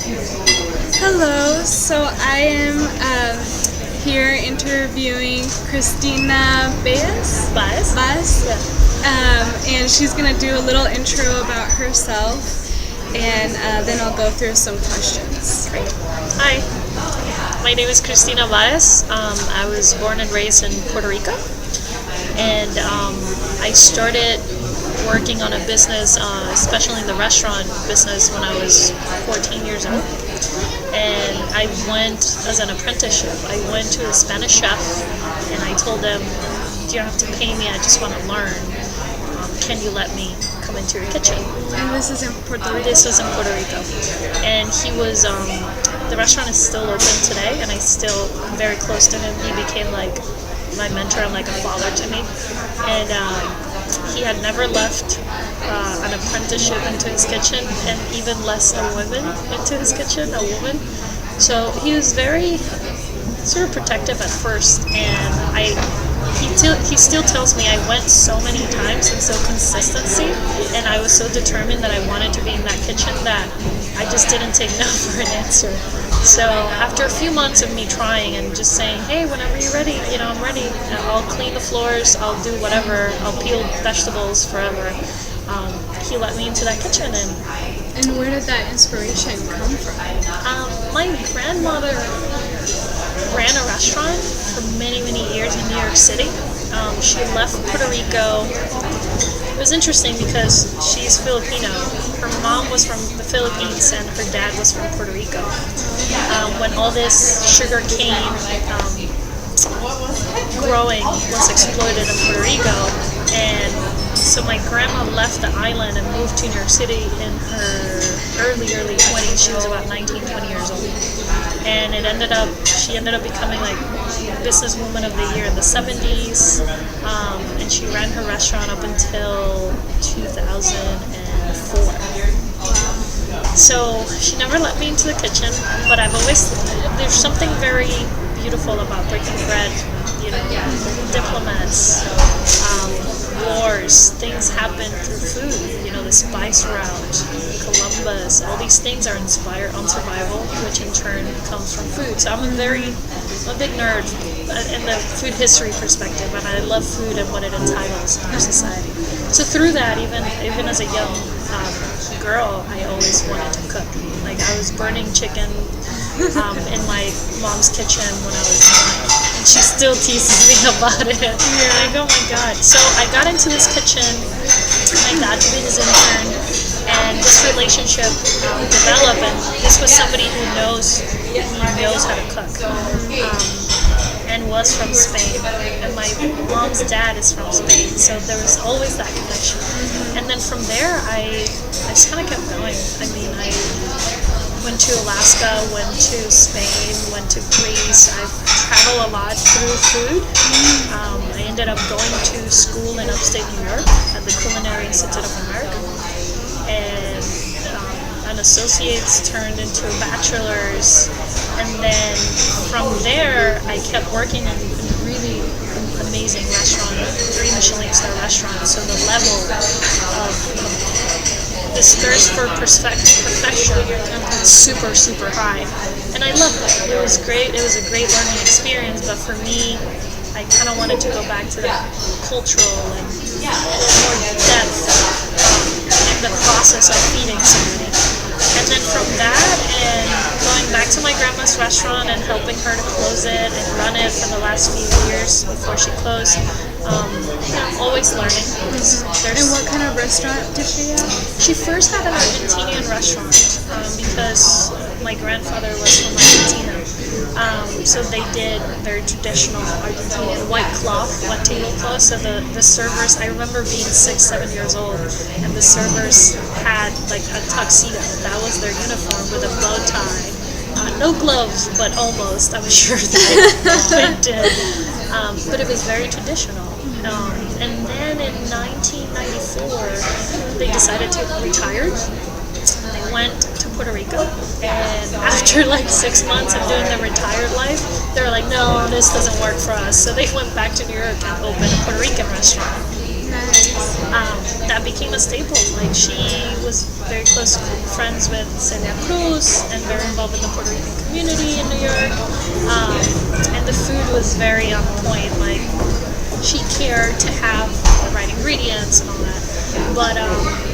Hello, so I am here interviewing Cristina Baez? Baez, Yeah. and she's going to do a little intro about herself, and then I'll go through some questions. Great. Hi, my name is Cristina Baez. I was born and raised in Puerto Rico, and I started working on a business, especially in the restaurant business, when I was 14 years old. And I went as an apprenticeship. I went to a Spanish chef, and I told them, "You don't have to pay me. I just want to learn. Can you let me come into your kitchen?" And this is in Puerto Rico? This was in Puerto Rico, and he was. The restaurant is still open today, and I still am very close to him. He became like my mentor and like a father to me, and he had never left an apprenticeship into his kitchen, and even less a woman into his kitchen, a woman. So he was very sort of protective at first, and he still tells me I went so many times, and so consistency, and I was so determined that I wanted to be in that kitchen that I just didn't take no for an answer. So after a few months of me trying and just saying, "Hey, whenever you're ready, I'm ready. I'll clean the floors, I'll do whatever, I'll peel vegetables forever," he let me into that kitchen. And where did that inspiration come from? My grandmother ran a restaurant for many, many years in New York City. She left Puerto Rico. It was interesting because she's Filipino. Her mom was from the Philippines and her dad was from Puerto Rico. When all this sugar cane growing was exploited in Puerto Rico, and so my grandma left the island and moved to New York City in her early 20s. She was about 19, 20 years old. And she ended up becoming like businesswoman of the year in the 70s. And she ran her restaurant up until 2004. So she never let me into the kitchen, but there's something very beautiful about breaking bread, diplomats, wars, things happen through food, the spice route, Columbus, all these things are inspired on survival, which in turn comes from food. So I'm a big nerd in the food history perspective, and I love food and what it entitles in our society. So through that, even as a young girl, I always wanted to cook. Like I was burning chicken in my mom's kitchen when I was 9. And she still teases me about it. Yeah. Like, oh my god. So I got into this kitchen, my dad being his intern, and this relationship developed, and this was somebody who knows how to cook. And was from Spain, and my mom's dad is from Spain, so there was always that connection. And then from there, I just kind of kept going. I mean, I went to Alaska, went to Spain, went to Greece. I've traveled a lot through food. I ended up going to school in upstate New York at the Culinary Institute of America, and an associate's turned into a bachelor's, and then from there I kept working in really amazing restaurants, 3 Michelin-star restaurants. So the level of this thirst for perfection super, super high, and I loved it. It was great. It was a great learning experience, but for me, I kind of wanted to go back to that cultural and more depth in the process of feeding somebody. And then from that, and going back to my grandma's restaurant and helping her to close it and run it for the last few years before she closed, always learning. And what kind of restaurant did she have? She first had an Argentinian restaurant because my grandfather was from Argentina. So they did very traditional Argentinian white tablecloth. So the servers, I remember being 6, 7 years old, and the servers had like a tuxedo. That was their uniform with a bow tie. No gloves, but almost. I'm sure they did. But it was very traditional. And then in 1994, they decided to retire. They went to Puerto Rico, and after like 6 months of doing the retired life, they were like, "No, this doesn't work for us." So they went back to New York and opened a Puerto Rican restaurant. Nice. that became a staple. Like, she was very close friends with Celia Cruz and very involved in the Puerto Rican community in New York. And the food was very on point. Like, she cared to have the right ingredients and all that. But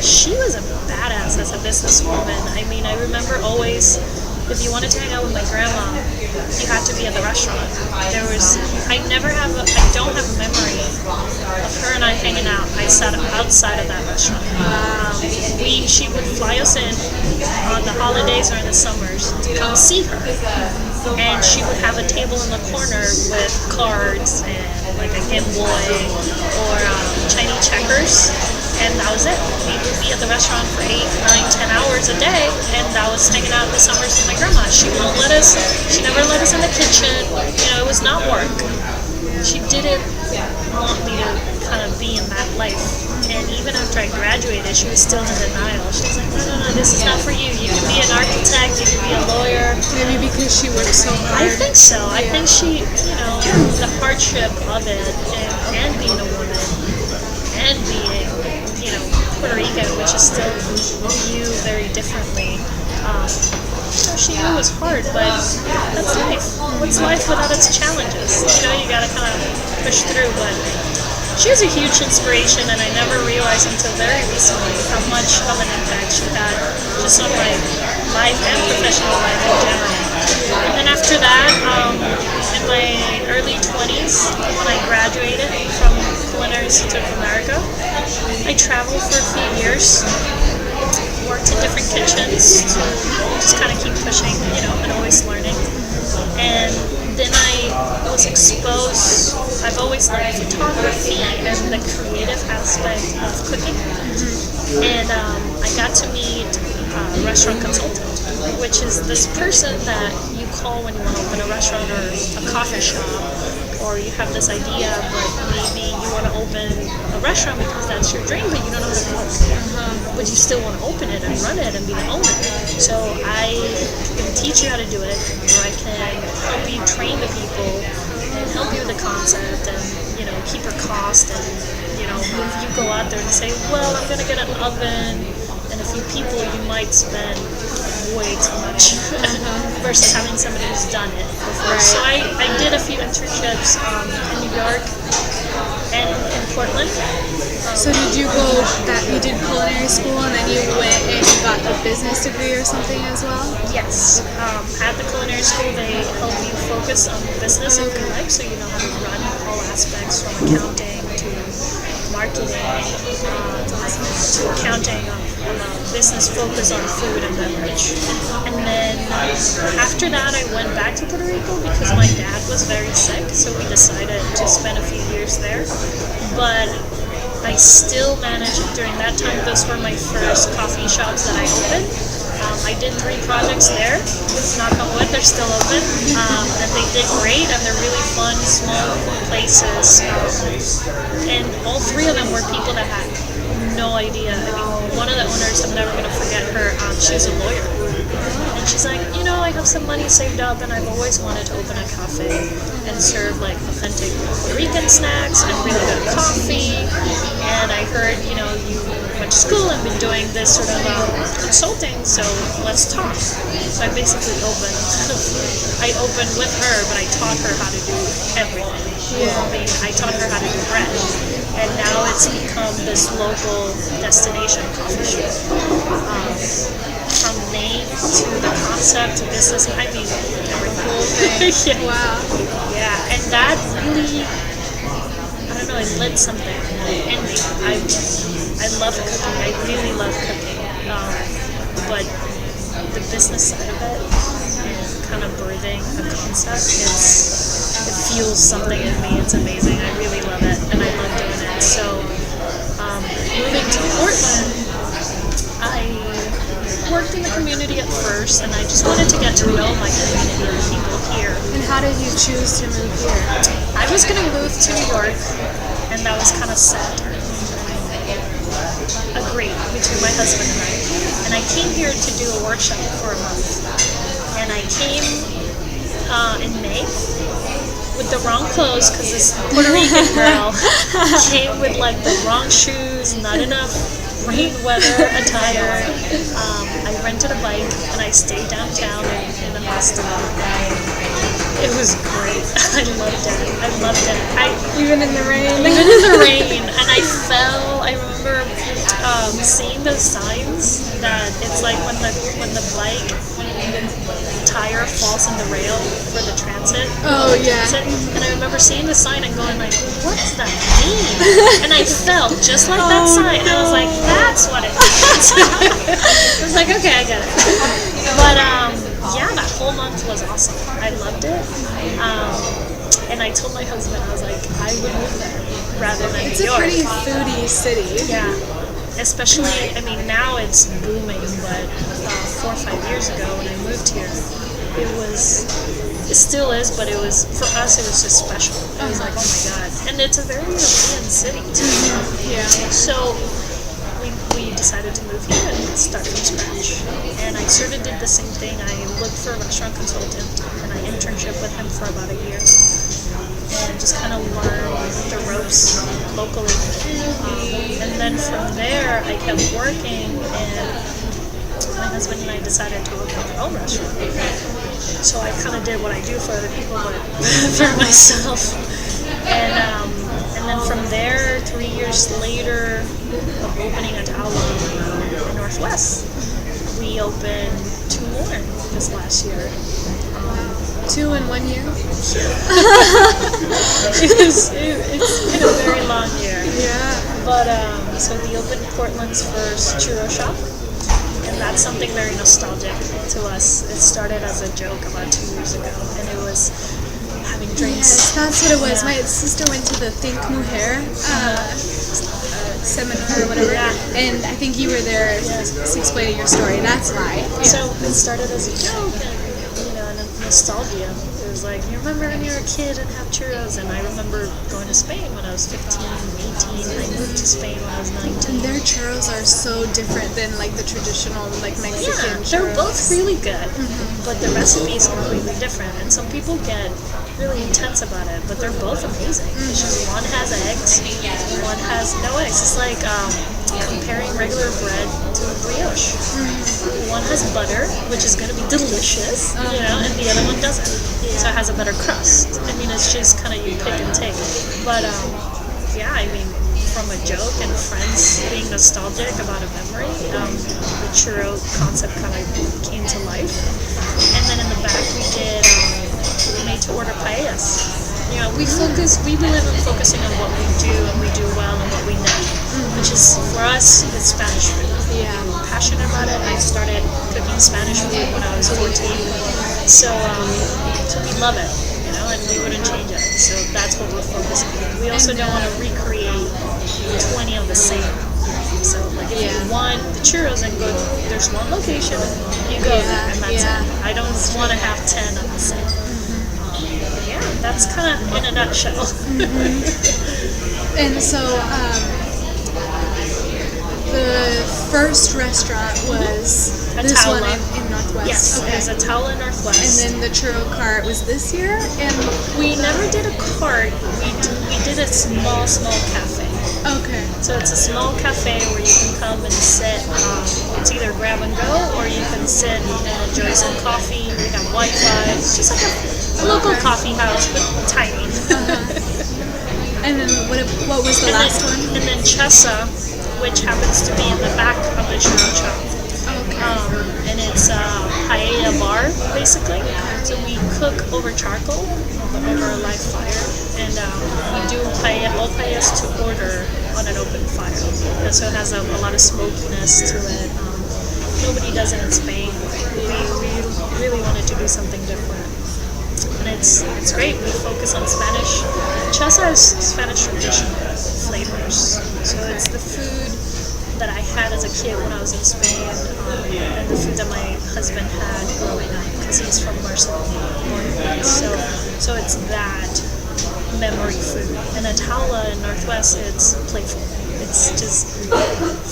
she was a badass as a businesswoman. I mean, I remember always, if you wanted to hang out with my grandma, you had to be at the restaurant. I don't have a memory of her and I hanging out. I sat outside of that restaurant. She would fly us in on the holidays or in the summers to come see her. And she would have a table in the corner with cards and like a Game Boy or Chinese checkers. And that was it. We would be at the restaurant for 8, 9, 10 hours a day, and that was hanging out in the summers with my grandma. She never let us in the kitchen. You know, it was not work. She didn't want me to kind of be in that life. And even after I graduated, she was still in denial. She was like, no, this is not for you. You can be an architect, you can be a lawyer. Maybe because she worked so hard. I think so. I think she, the hardship of it, and being a woman, and being, Puerto Rican, which is still viewed very differently. She knew it was hard, but that's life. What's life without its challenges? You gotta kind of push through. But she was a huge inspiration, and I never realized until very recently how much of an impact she had just on my life and professional life in general. And then after that, in my early 20s, when I graduated from Culinary Institute of America, I traveled for a few years, worked in different kitchens to just kind of keep pushing, and always learning. And then I was exposed, I've always liked photography and the creative aspect of cooking. And I got to meet a restaurant consultant, which is this person that you call when you want to open a restaurant or a coffee shop, or you have this idea, but maybe you want to open a restaurant because that's your dream, but you don't know how to cook. But you still want to open it and run it and be the owner. So I can teach you how to do it, or I can help you train the people and help you with the concept and, keep your cost and, if you go out there and say, well, I'm going to get an oven and a few people, you might spend way too much versus having somebody who's done it before. Right. So I did a few internships in New York and in Portland. So did you did culinary school and then you went and you got a business degree or something as well? Yes. At the culinary school, they help you focus on business in your life, so you know how to run all aspects from accounting to marketing to accounting business focus on food and beverage. And then after that, I went back to Puerto Rico because my dad was very sick, so we decided to spend a few years there. But I still managed during that time. Those were my first coffee shops that I opened. I did 3 projects there. Knock on wood, they're still open, and they did great. And they're really fun, small places. And all 3 of them were people that had no idea. I mean, one of the owners, I'm never gonna forget her. She was a lawyer, and she's like, I have some money saved up, and I've always wanted to open a cafe and serve like authentic Puerto Rican snacks and really good coffee. And I heard, you went to school and been doing this sort of consulting, so let's talk. So I basically I opened with her, but I taught her how to do everything. I taught her how to do bread. And now it's become this local destination coffee shop. From name to the concept to business, I mean, every cool thing. Yeah. Wow. Yeah, and that really, I don't know, it lit something in me. I love cooking. I really love cooking. But the business side of it, kind of birthing a concept, it fuels something in me. It's amazing. I really love it, and I love doing it. So, moving to Portland, I worked in the community at first, and I just wanted to get to know my community and people here. And how did you choose to move here? I was going to move to New York, and that was kind of set. Agreed between my husband and I. And I came here to do a workshop for a month. And I came in May, with the wrong clothes because this Puerto Rican girl came with like the wrong shoes, not enough rain weather attire. I rented a bike and I stayed downtown in the hostel. It was great. I loved it. Even in the rain. Even in the rain, and I fell. I remember seeing those signs that it's like when the bike tire falls in the rail for the transit. Oh yeah. And I remember seeing the sign and going like, what does that mean? And I fell just like that sign. I was like, that's what it means. I was like, okay, I get it. But yeah, that whole month was awesome. I loved it. And I told my husband, I was like, I would move there rather than It's New a York. pretty foodie city. Yeah. Especially, I mean, now it's booming, but 4 or 5 years ago when I moved here, it still is, but it was, for us, it was just special. It was like, oh my God. And it's a very European city, too. Yeah. So we decided to move here and start from scratch. And I sort of did the same thing. I looked for a restaurant consultant, and I internship with him for about a year. And just kind of learned the ropes locally. And then from there, I kept working, and my husband and I decided to open our own restaurant. So I kind of did what I do for other people, but for myself. And then from there, 3 years later, of opening a Taula in Northwest, we opened 2 more this last year. 2 in 1 year. It's been a very long year. Yeah. But so we opened Portland's first churro shop, and that's something very nostalgic to us. It started as a joke about 2 years ago, and it was having drinks. Yes, that's what it was. Yeah. My sister went to the Think Mujer seminar or whatever, and I think you were there explaining your story. That's why. So it started as a joke, and nostalgia. It was like, you remember when you were a kid and have churros? And I remember going to Spain when I was 15, 18. I moved to Spain when I was 19. And their churros are so different than like the traditional like Mexican churros. They're both really good, but the recipe is completely different. And some people get really intense about it, but they're both amazing. It's just one has eggs, one has no eggs. It's like comparing regular bread to brioche. One has butter, which is going to be delicious, and the other one doesn't. So it has a better crust. I mean, it's just kind of you pick and take. But yeah, I mean, from a joke and friends being nostalgic about a memory, the churro concept kind of came to life. And then in the back we made to order paellas. We believe in focusing on what we do and we do well and what we know, which is, for us, it's Spanish food. Yeah. I'm passionate about it. I started cooking Spanish food when I was 14. So we love it, and we wouldn't change it. So that's what we're focusing on. We also don't want to recreate 20 of the same. So like if you want the churros and go, there's one location, you go there, and that's it. I don't want to have 10 of the same. Yeah, that's kind of in a nutshell. And so the first restaurant was this Taula. one in Northwest. Yes, Okay. there's a Taula in Northwest. And then the churro cart was this year, and We never did a cart. We did a small cafe. okay. So it's a small cafe where you can come and sit. It's either grab and go, or you can sit and enjoy some coffee. We have Wi-Fi. It's just like a local coffee house, but tiny. And then what was the last one? And then Chessa, which happens to be in the back of the churro shop. Okay. And it's a paella bar, basically. So we cook over charcoal, over a live fire, and we do all paellas to order on an open fire. And so it has a lot of smokiness to it. Nobody does it in Spain. We really wanted to do something different. And it's great. We focus on Spanish. Chessa has Spanish traditional flavors. So it's the food that I had as a kid when I was in Spain, and the food that my husband had growing up, because he's from Barcelona. So it's that memory food. And at Taula in Northwest, it's playful. It's just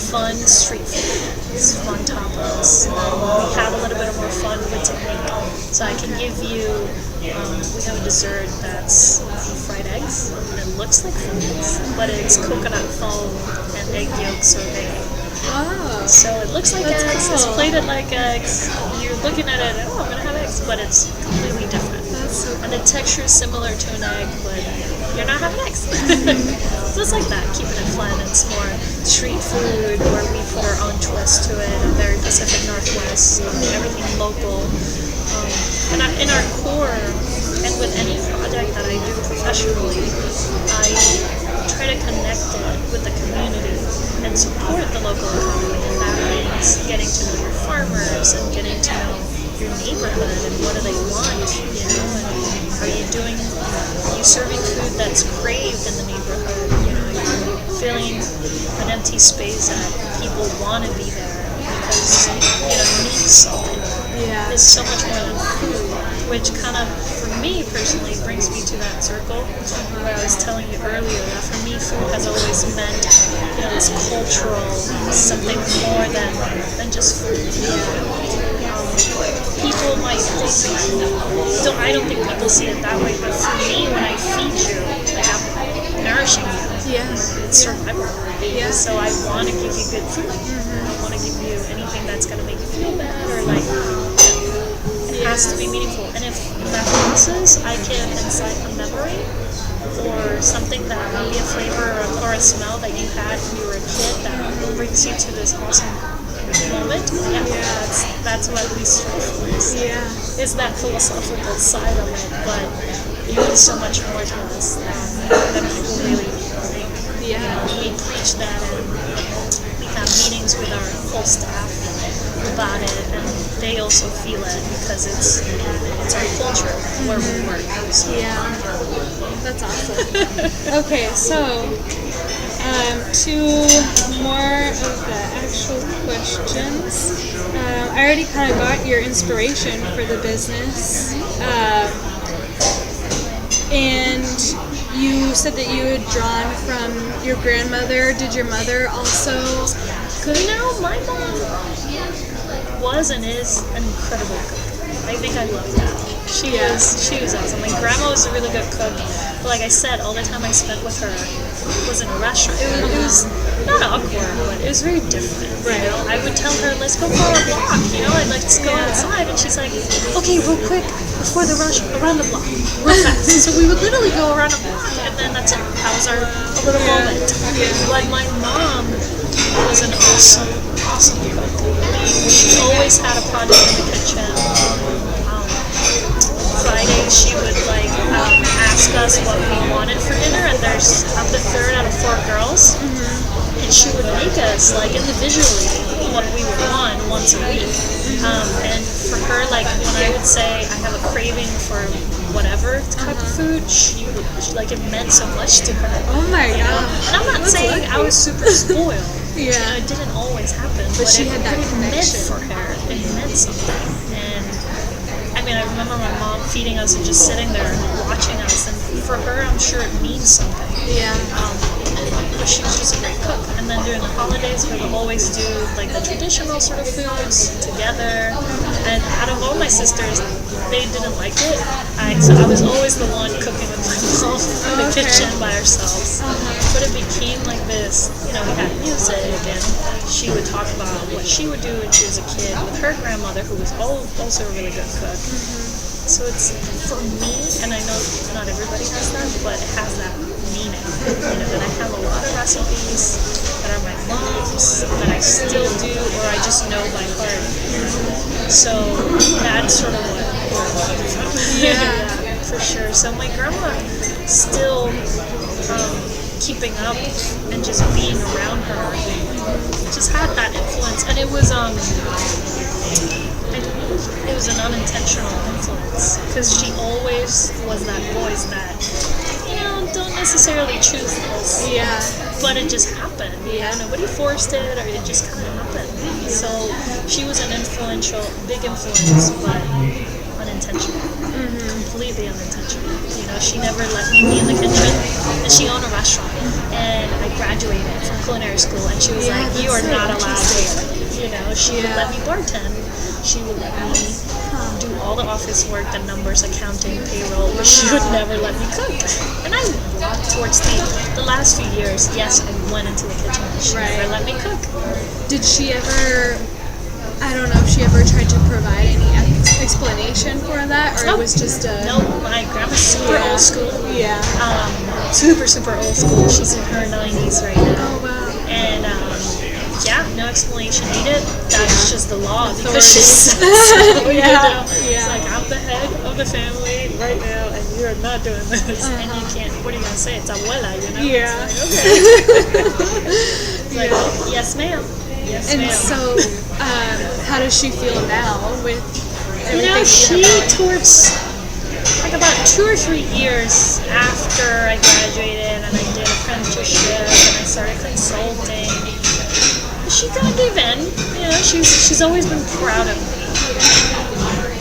fun street food. It's fun tapas. We have a little bit more fun with technique, so I can give you, we have a dessert that's fried eggs, and it looks like fried eggs, but it's coconut foam and egg yolk sorbet. Oh. So it looks like That's eggs, it's cool. plated like eggs, you're looking at it, oh, I'm gonna have eggs, but it's completely different. That's so And the texture is similar to an egg, but you're not having eggs. So it's like that, keeping it fun. It's more street food where we put our own twist to it, and very Pacific Northwest, everything local. In our core, and with any project that I do professionally, I try to connect it with the community and support the local economy. And that means getting to know your farmers and getting to know your neighborhood and what do they want, you know, and are you serving food that's craved in the neighborhood, you know, you're filling an empty space that people want to be there because, you know, need something. Yeah. It's so much more than food, which kind of, for me personally, brings me to that circle where I was telling you earlier that for me food has always meant, you know, this cultural, something more than just food. People might think, I don't think people see it that way, but for me, when I feed you, like I'm nourishing you. Yeah. It's survival. Yeah. So I want to give you good food. I don't want to give you anything that's going to make you feel bad or like, it has to be meaningful. And if that passes, I can incite a memory or something that might be a flavor or a smell that you had when you were a kid that brings you to this awesome moment. That's what we strive for. Yeah. Is that philosophical side of it, but it means so much more to us than people really think. Yeah. You know, we preach that and we have meetings with our whole staff about it, and they also feel it because it's our culture where we work. So. Yeah. That's awesome. Okay, so two more of the actual questions. I already kind of got your inspiration for the business. And you said that you had drawn from your grandmother. Did your mother also cook? You know, my mom was and is an incredible cook. I think I love that. She was awesome. My grandma was a really good cook. But like I said, all the time I spent with her was in a restaurant. It was not awkward, but it was very different. Right. You know? I would tell her, let's go for a walk, you know, I'd like to go outside, and she's like, okay, real quick, before the rush, around the block, real fast. So we would literally go around a block, and then that's it. That was our little moment. But my mom was an awesome cook. She always had a project in the kitchen. Friday, she would ask us what we wanted for dinner, and I'm the third out of 4 girls, and she would make us individually what we would want once a week. And for her, when I would say I have a craving for whatever type of food, it meant so much to her. Oh my god! And I'm not saying I was super spoiled. Yeah. It didn't always happen, but she had that connection. connection For her. It meant something. And I mean, I remember my mom feeding us and just sitting there watching us, and for her, I'm sure it means something. Yeah. But she was just a great cook. And then during the holidays, we would always do the traditional sort of foods together. And out of all my sisters, they didn't like it. So I was always the one cooking with my mom in the kitchen by ourselves. But it became like this, we had music, and she would talk about what she would do when she was a kid with her grandmother, who was also a really good cook. So it's, for me, and I know not everybody has that, but it has that meaning. That I have a lot of recipes that are my mom's, that I still do, or I just know by heart. So that's sort of what we're looking from. Yeah, for sure. So my grandma still keeping up and just being around her just had that influence, and it was an unintentional influence, because she always was that voice that don't necessarily choose this, but it just happened. Nobody forced it, or it just kind of happened. So she was an big influence, but unintentional, completely unintentional. She never let me be in the kitchen, and she owned a restaurant, and I graduated from culinary school, and she was like, you are not allowed here. She would let me bartend. She would let me do all the office work, the numbers, accounting, payroll, but she would never let me cook. And I walked towards the last few years, yes, I went into the kitchen, but she never let me cook. Did she ever, I don't know if she ever tried to provide any explanation for that, or it was just a... No, my grandma's super old school. Yeah. Super, super old school. She's in her 90s right now. Oh, wow. And, no explanation needed. That's just the law because she says so. It's like, I'm the head of the family right now, and you are not doing this. And you can't, what are you going to say? It's abuela, Yeah. It's like, okay. Yes, ma'am. Yes, and ma'am. so, how does she feel now with everything? She towards like about 2 or 3 years after I graduated and I did apprenticeship and I started consulting, she kind of gave in. She's always been proud of me,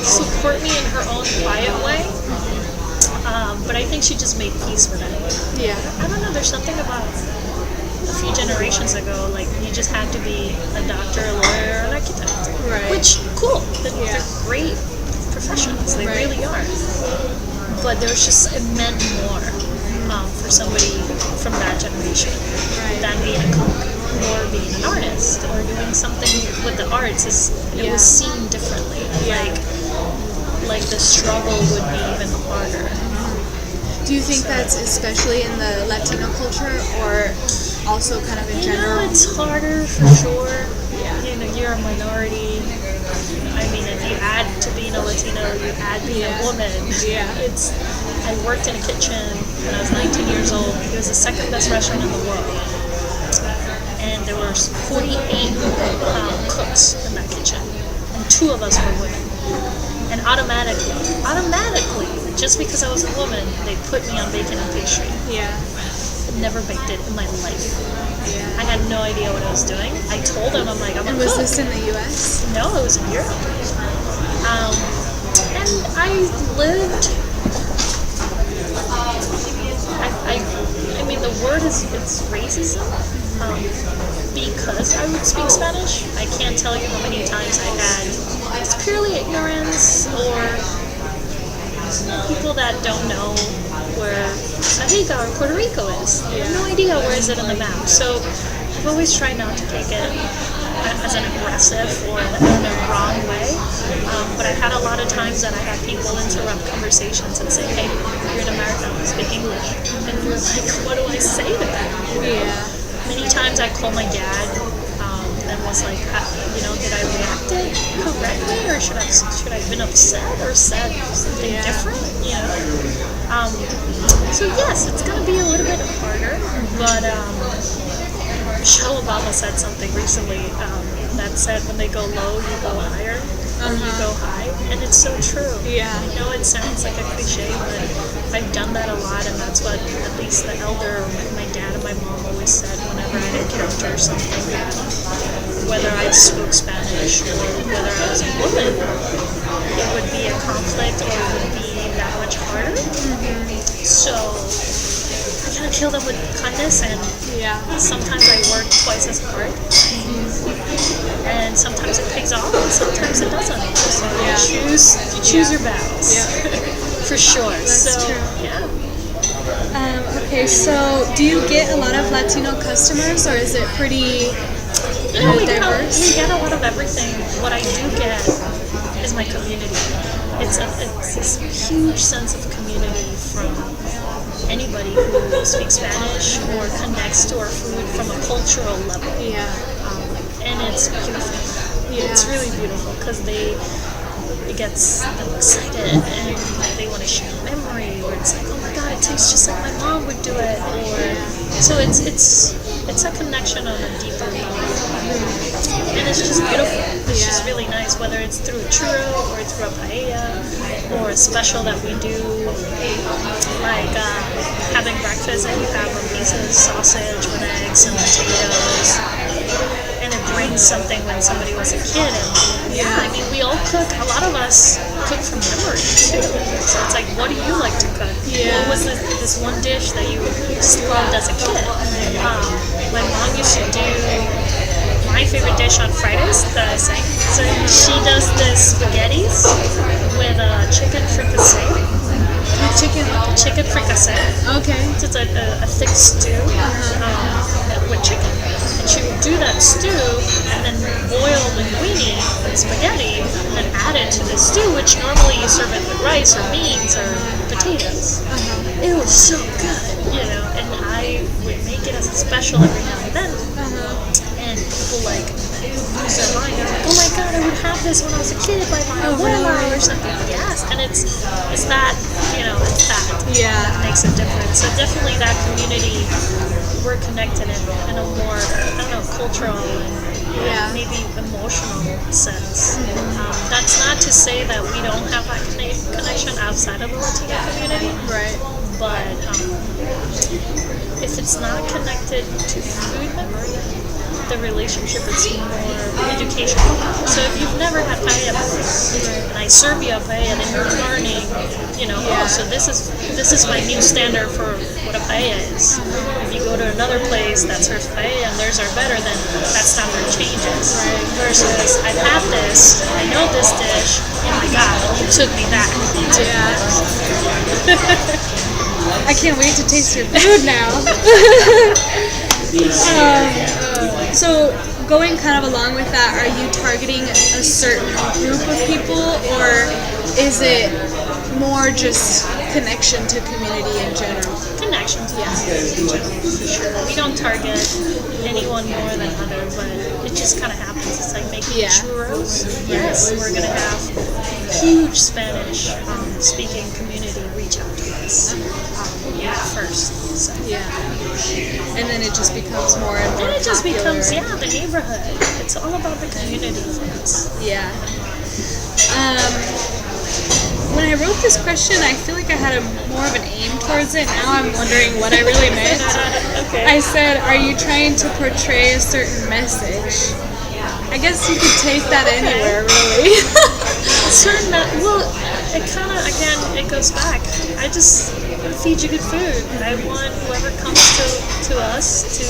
support me in her own quiet way. But I think she just made peace with it. Yeah. I don't know. There's something about a few generations ago, like you just had to be a doctor, a lawyer, or an architect. Right. Which, cool. They're great professions. They really are. But there was just, it meant more for somebody from that generation than being a cook or being an artist or doing something with the arts. It was seen differently. Like the struggle would be even harder. Do you think that's especially in the Latino culture, or also kind of in general? It's harder for sure. You're a minority. I mean, if you add to being a Latino, you add being a woman. I worked in a kitchen when I was 19 years old. It was the second best restaurant in the world. And there were 48 cooks in that kitchen. And 2 of us were women. And automatically, just because I was a woman, they put me on bacon and pastry. I never baked it in my life. I had no idea what I was doing. I told them, I'm like, I'm a cook. Was this in the U.S.? No, it was in Europe. And I lived... I mean, the word is, it's racism. Because I would speak Spanish. I can't tell you how many times I had... It's purely ignorance, or people that don't know where Costa Rica or Puerto Rico is. They have no idea where is it on the map. So I've always tried not to take it as an aggressive or in a wrong way. But I had a lot of times that I had people interrupt conversations and say, hey, you're an American, speak English. And you're like, what do I say to that? Many times I called my dad and was like, did I react it correctly, or should I have been upset or said something different? So yes, it's gonna be a little bit harder, but Michelle Obama said something recently that said, when they go low, you go higher, or you go high, and it's so true. I know it sounds like a cliche, but I've done that a lot, and that's what at least the elder, my dad and my mom always said whenever I'd encounter something that, whether I spoke Spanish or whether I was a woman, it would be a conflict or it would be that much harder. So I gotta kill them with kindness, and sometimes I work twice as hard, and sometimes it pays off, and sometimes it doesn't. So you choose your battles, for sure. That's true. Okay, so do you get a lot of Latino customers, or is it pretty we diverse? get a lot of everything. What I do get is my community. It's this huge sense of community from anybody who speaks Spanish or connects to our food from a cultural level. And it's beautiful. It's really beautiful because it gets them excited and they want to share a memory, or it's like, oh my god, it tastes just like my mom would do it, or so it's a connection on a deeper level, and it's just beautiful. It's just really nice, whether it's through a churro or through a paella or a special that we do, like having breakfast and you have a piece of sausage with eggs and potatoes. And it brings something when somebody was a kid. And I mean, we all cook. A lot of us cook from memory too. So it's like, what do you like to cook? What was this one dish that you just loved as a kid? My mom used to do my favorite dish on Fridays that I sang. So she does this spaghettis with stew with chicken. And she would do that stew and then boil linguine and spaghetti and then add it to the stew, which normally you serve it with rice or beans or potatoes. It was so good, and I would make it as a special every now and then. And people like lose their mind. They're like, oh my god, I would have this when I was a kid by my abuela or something. Yes, and it's that, it's that. Yeah. That makes a difference. So definitely that community, we're connected in a more, cultural and maybe emotional sense. That's not to say that we don't have that connection outside of the Latino community. Right. But if it's not connected to food memory, the relationship is more educational. So if you've never had paella before, and I serve you a paella, then you're learning, so this is my new standard for what a paella is. If you go to another place that serves paella and theirs are better, then that standard changes. Versus, I've had this, I know this dish, oh my god, you took me back. I can't wait to taste your food now. So going kind of along with that, are you targeting a certain group of people, or is it more just connection to community in general? Connection to community in general, for sure. We don't target anyone more than other, but it just kind of happens. It's like making churros. Yes, we're going to have huge Spanish speaking community reach out to us first. So. Yeah. And then it just becomes more and more And it just popular. becomes, the neighborhood. It's all about the community for us. Yeah. When I wrote this question, I feel like I had more of an aim towards it. Now I'm wondering what I really meant. Okay. I said, are you trying to portray a certain message? I guess you could take that anywhere, really. It kind of, again, it goes back. I just want to feed you good food. I want whoever comes to us to,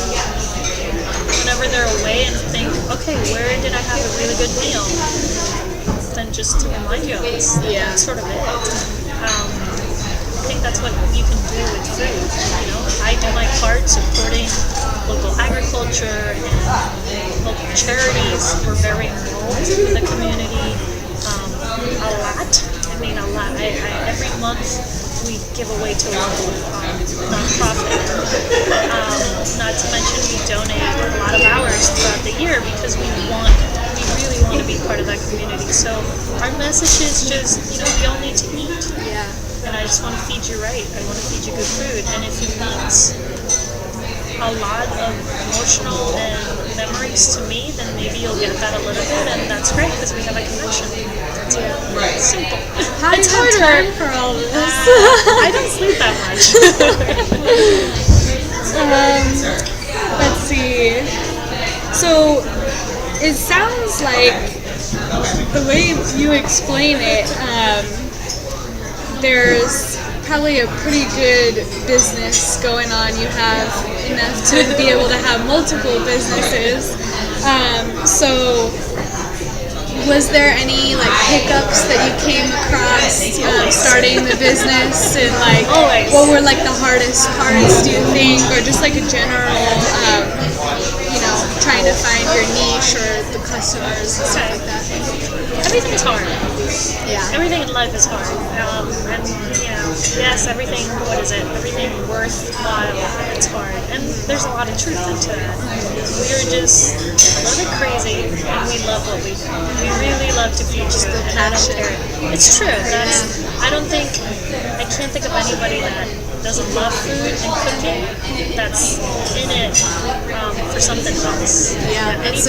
whenever they're away and think, okay, where did I have a really good meal? Then just to remind you of this. That's sort of it. I think that's what you can do with food. I do my part supporting local agriculture and local charities. We're very involved in the community. A lot. A lot. Every month we give away to a local nonprofit. Not to mention we donate a lot of hours throughout the year because we really want to be part of that community. So our message is just, we all need to eat. Yeah. And I just want to feed you right. I want to feed you good food. And if it means a lot of emotional and memories to me, then maybe you'll get that a little bit, and that's great because we have a connection. That's it. It's simple. How do you have time for all this? I don't sleep that much. Let's see. So it sounds like the way you explain it, there's probably a pretty good business going on. You have enough to be able to have multiple businesses. So was there any hiccups that you came across starting the business, and what were the hardest parts, do you think, or just a general trying to find your niche or the customers and stuff like that? Everything's hard. Yeah. Everything in life is hard. And yes, everything worthwhile, it's hard. And there's a lot of truth into that. We're just a little bit crazy, and we love what we do. We really love to feed just food, and I don't care. It's true. I can't think of anybody that doesn't love food and cooking that's in it for something else. Yeah, that's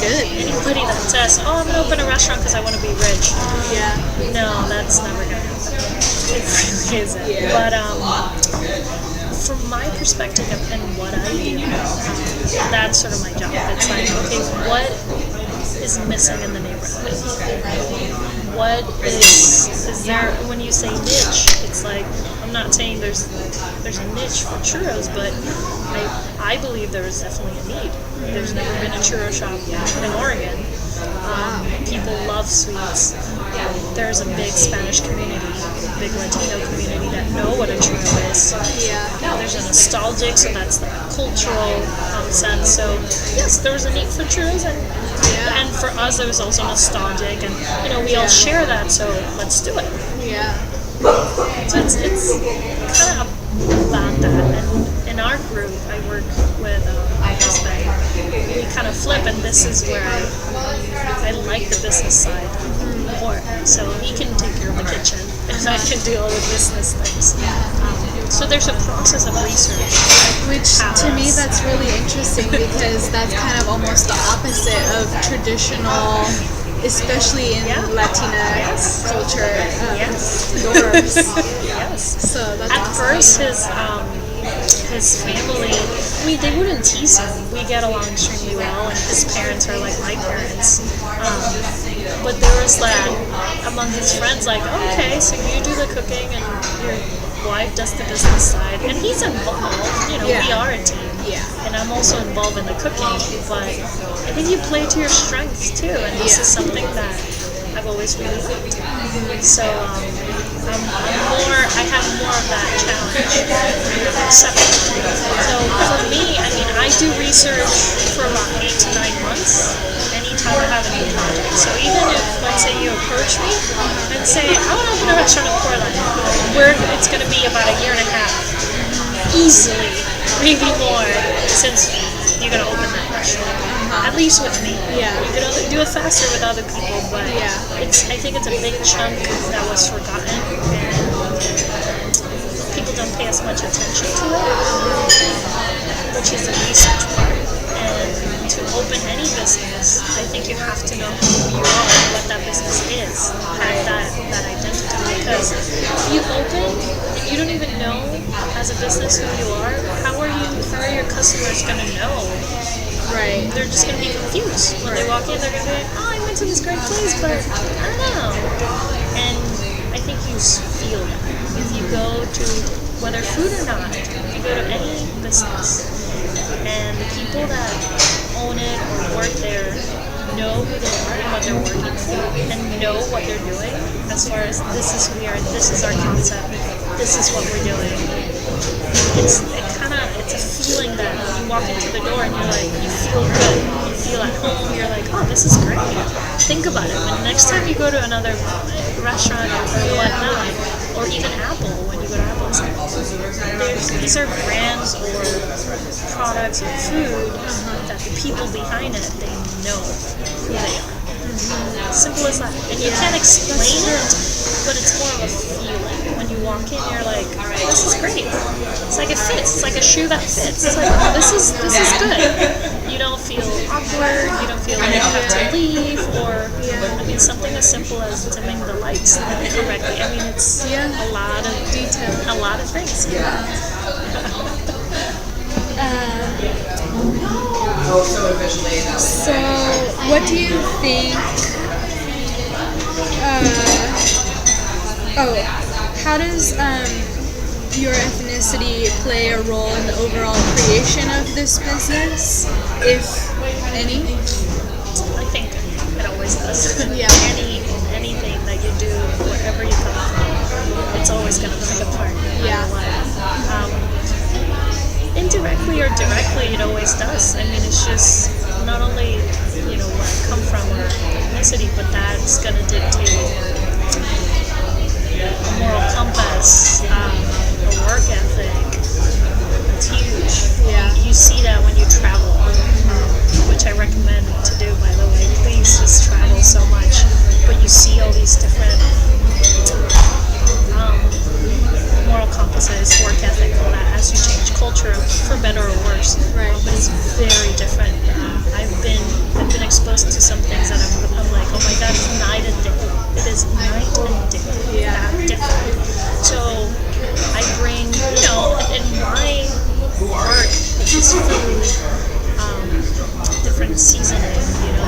good. Anybody that says, oh, I'm going to open a restaurant because I want to be rich. Yeah. No, that's never going to happen. It really isn't. Yeah. But from my perspective and what I do, that's sort of my job. It's like, okay, what is missing in the neighborhood? What is there, when you say niche, it's like, I'm not saying there's a niche for churros, but I believe there is definitely a need. There's never been a churro shop in Oregon. People love sweets. There's a big Spanish community. big Latino community that know what a churro is. There's a nostalgic, so that's the cultural sense. So yes, there was a need for churros, and for us there was also nostalgic, and we all share that. So let's do it. So it's kind of about that. And in our group, I work with my husband. We kind of flip, and this is where I like the business side more. So he can take care of the kitchen, and I can do all the business things. So there's a process of research. Which to me that's really interesting because that's kind of almost the opposite of traditional, especially in Latina culture, norms. So that's At first, his family, they wouldn't tease him. We get along extremely well, and his parents are like my parents. But there was that among his friends, like, okay, so you do the cooking and your wife does the business side, and he's involved. We are a team. And I'm also involved in the cooking, but I think you play to your strengths too, and this is something that I've always really liked. So I have more of that challenge. So for me, I do research for about 8 to 9 months anytime I have a new project. So even if, let's say, you approach me and say, I want to open a restaurant in Portland, where it's going to be about a year and a half, easily, maybe more, since you're going to open that restaurant. At least with me. You can do it faster with other people, but I think it's a big chunk that was forgotten, and people don't pay as much attention to it, which is the research part. And to open any business, I think you have to know who you are and what that business is, have that identity, because if you open and you don't even know as a business who you are, how are your customers going to know? Right. They're just going to be confused. When they walk in, they're going to be like, oh, I went to this great place, but I don't know. And I think you feel that. If you go to, whether food or not, if you go to any business, and the people that own it or work there know who they are and what they're working for, and know what they're doing, as far as this is who we are, this is our concept, this is what we're doing. It's a feeling that you walk into the door and you're like, you feel good, you feel at home, you're like, oh, this is great. Think about it. When next time you go to another restaurant or whatnot, or even Apple, when you go to Apple, it's like, these are brands or products or food that the people behind it, they know who they are. Simple as that. And you can't explain it, but it's more of a feeling. When you walk in, you're like, this is great. It's like it fits. It's like a shoe that fits. It's like, oh, this is good. You don't feel awkward. You don't feel like you have to leave, or something as simple as dimming the lights correctly. It's a lot of detail, a lot of things. So, what do you think? How does your ethnicity play a role in the overall creation of this business, if any? I think it always does. Anything that you do, wherever you come from, it's always going to play a part in your life. Indirectly or directly, it always does. It's just not only where I come from or ethnicity, but that's going to dictate a moral compass, a work ethic. It's huge. You see that when you travel, which I recommend to do, by the way. Please just travel so much, but you see all these different moral compasses, work ethic, all that as you change culture, for better or worse. Right. But it's very different. I've been exposed to some things that I'm like, oh my god, it's night and day. It is night and day. That different. So I bring, in my work, which is food, different seasoning,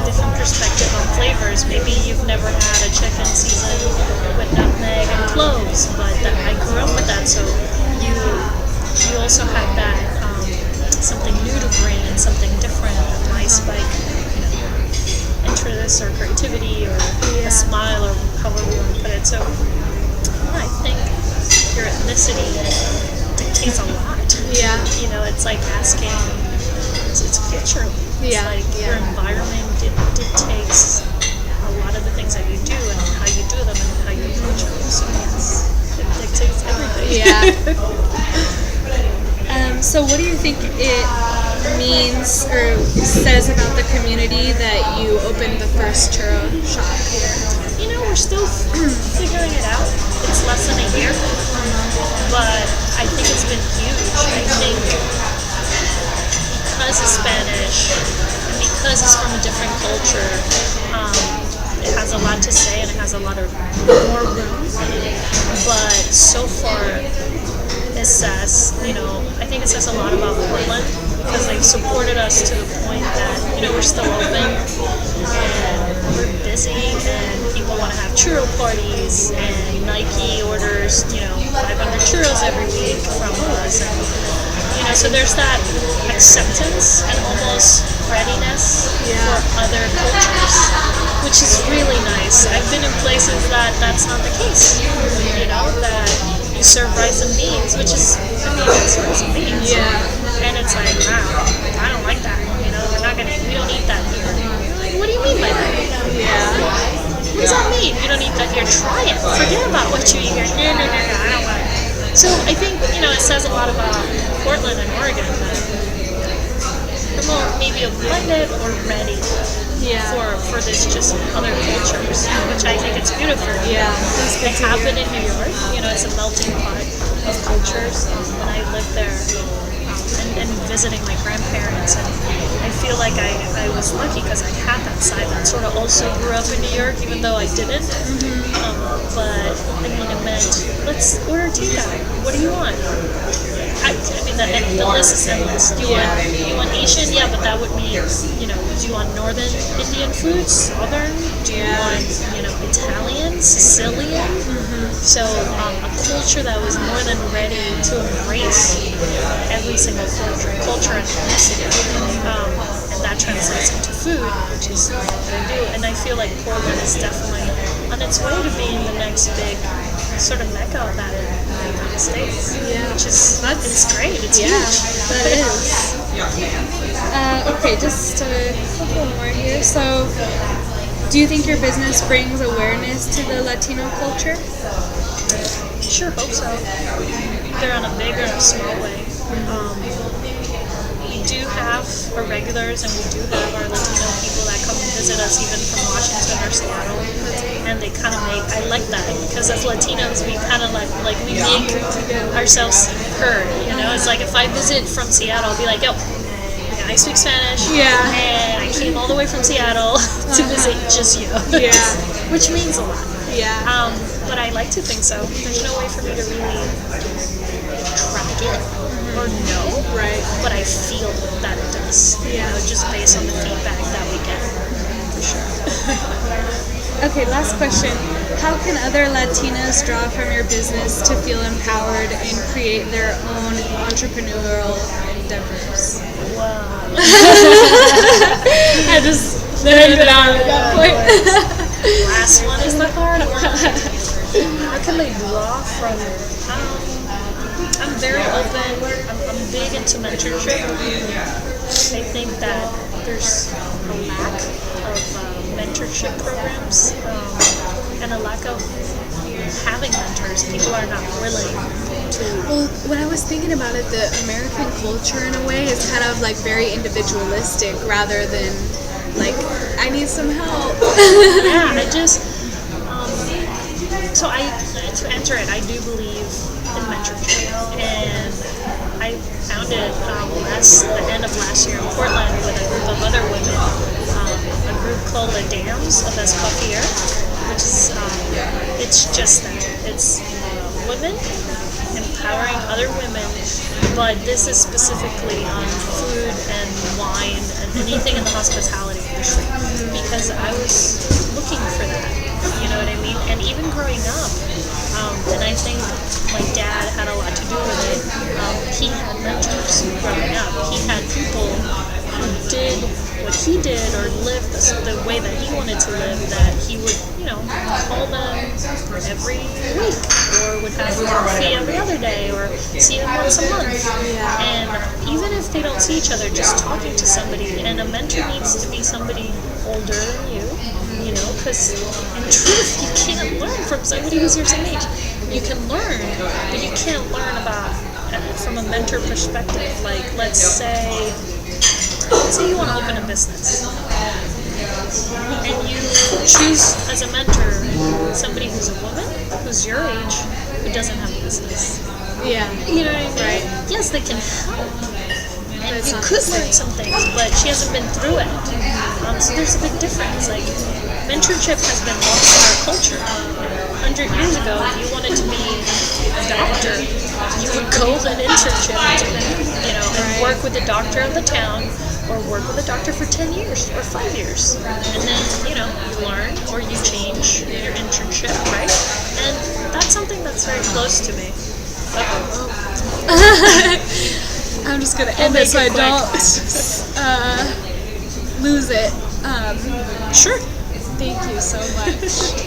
different perspective on flavors. Maybe you've never had a chicken seasoned with nutmeg and cloves, but I grew up with that, so you also have that something new to bring and something different, a nice interest or creativity or a smile or however you want to put it. So I think ethnicity dictates a lot. Yeah. You know, it's like asking, it's cultural. Yeah, It's like your yeah. environment dictates a lot of the things that you do and how you do them and how you approach them. So yes, it dictates everything. Yeah. So what do you think it means or says about the community that you opened the first churro shop here? You know, we're still figuring it out. It's less than a year, but I think it's been huge. I think because it's Spanish and because it's from a different culture, it has a lot to say and it has a lot of more room. But so far, it says, you know, I think it says a lot about Portland because they've supported us to the point that, you know, we're still open and we're busy and people want to have churro parties and Nike orders, you know, 500 churros every week from us. And, you know, so there's that acceptance and almost readiness for other cultures, which is really nice. I've been in places that that's not the case, you know, that you serve rice and beans, which is, I mean, it's rice and beans. Yeah. And it's like, wow, I don't like that. You know, we don't eat that here. Like, what do you mean by that? Yeah. What does that mean? You don't eat that here. Try it. Forget about what you eat here. No, I don't want it. So I think, you know, it says a lot about Portland and Oregon that they're more maybe blended or ready for this just other cultures, which I think it's beautiful. Yeah. They happen in New York. You know, it's a melting pot of cultures. When I lived there and visiting my grandparents, and I feel like I was lucky because I had that side that sort of also grew up in New York, even though I didn't. But I mean, it meant, let's order takeout. What do you want? I mean, the list is endless. Do you want Asian? Yeah, but that would mean, you know, do you want Northern Indian food, Southern? Do you want, you know, Italian, Sicilian? So a culture that was more than ready to embrace every single culture and ethnicity. And that translates into food, which is what I do. And I feel like Portland is definitely on its way to being the next big sort of mecca of that in the United States. Yeah. Which is, it's great. It's huge. That is. Okay, just a couple more here. So, do you think your business brings awareness to the Latino culture? Sure hope so. Either on a big or a small way. We do have our regulars and we do have our Latino people that come and visit us even from Washington or Seattle. And they kind of make, I like that because as Latinos we kind of like we make ourselves heard, you know. It's like if I visit from Seattle, I'll be like, yo, I speak Spanish, and I came all the way from Seattle to visit just you, which means a lot. But I like to think so. There's no way for me to really track it or know, but I feel that it does. You know, just based on the feedback that we get, for sure. Okay, last question. How can other Latinas draw from your business to feel empowered and create their own entrepreneurial endeavors? Wow. I just narrowed it down at that point. Last one is the hard one. How can they draw from? I'm very open. I'm big into mentorship. I think that there's a lack of mentorship programs and a lack of having mentors. People are not willing to. Well, when I was thinking about it, the American culture in a way is kind of like very individualistic rather than like, I need some help. Yeah, I just, to answer it, I do believe in mentorship. And I founded the end of last year in Portland with a group of other women, a group called the Dams of Escofier, which is, it's just that. It's women empowering other women, but this is specifically on food and wine and anything in the hospitality industry, because I was looking for that, you know what I mean? And even growing up, and I think my dad had a lot to do with it, he had mentors growing up. He had people who did what he did or live the way that he wanted to live, that he would, call them every week or would have coffee every other day or see them once a month. Yeah. And even if they don't see each other, just talking to somebody, and a mentor needs to be somebody older than you, because in truth, you can't learn from somebody who's your same age. You can learn, but you can't learn about from a mentor perspective. Like, let's say you want to open a business, and you choose as a mentor somebody who's a woman, who's your age, who doesn't have a business. Yeah. You know what I mean? Right. Yes, they can help. And That's you not could the learn some things, but she hasn't been through it. So there's a big difference. Like, mentorship has been lost in our culture. 100 years ago, if you wanted to be a doctor, you would go on an internship and work with the doctor of the town, or work with a doctor for 10 years or 5 years. And then, you learn or you change your internship, right? And that's something that's very close to me. I'm just gonna end it so I don't lose it. Sure. Thank you so much.